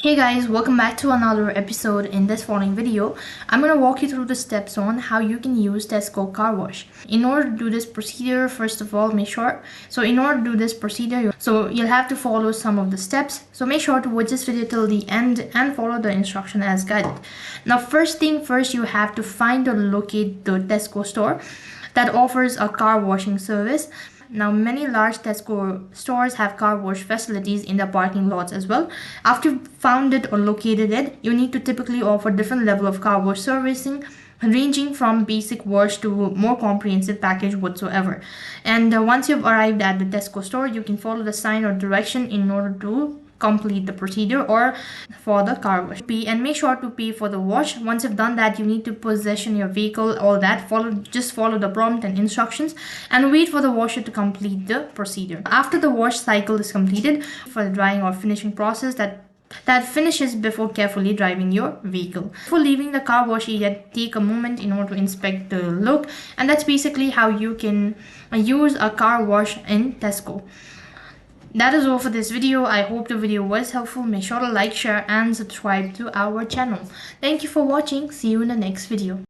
Hey guys, welcome back to another episode. In this following video, I'm going to walk you through the steps on how you can use Tesco Car Wash. In order to do this procedure, first of all, you'll have to follow some of the steps. So make sure to watch this video till the end and follow the instruction as guided. Now, first thing first, you have to find or locate the Tesco store that offers a car washing service. Now, many large Tesco stores have car wash facilities in the parking lots as well. After you've found it or located it, you need to typically offer different level of car wash servicing, ranging from basic wash to more comprehensive package whatsoever. And once you've arrived at the Tesco store, you can follow the sign or direction in order to complete the procedure or for the car wash. And make sure to pay for the wash. Once you've done that, you need to position your vehicle, all that. Just follow the prompt and instructions and wait for the washer to complete the procedure. After the wash cycle is completed, for the drying or finishing process that finishes before carefully driving your vehicle. Before leaving the car wash area, take a moment in order to inspect the look, and that's basically how you can use a car wash in Tesco. That is all for this video. I hope the video was helpful. Make sure to like, share and subscribe to our channel. Thank you for watching. See you in the next video.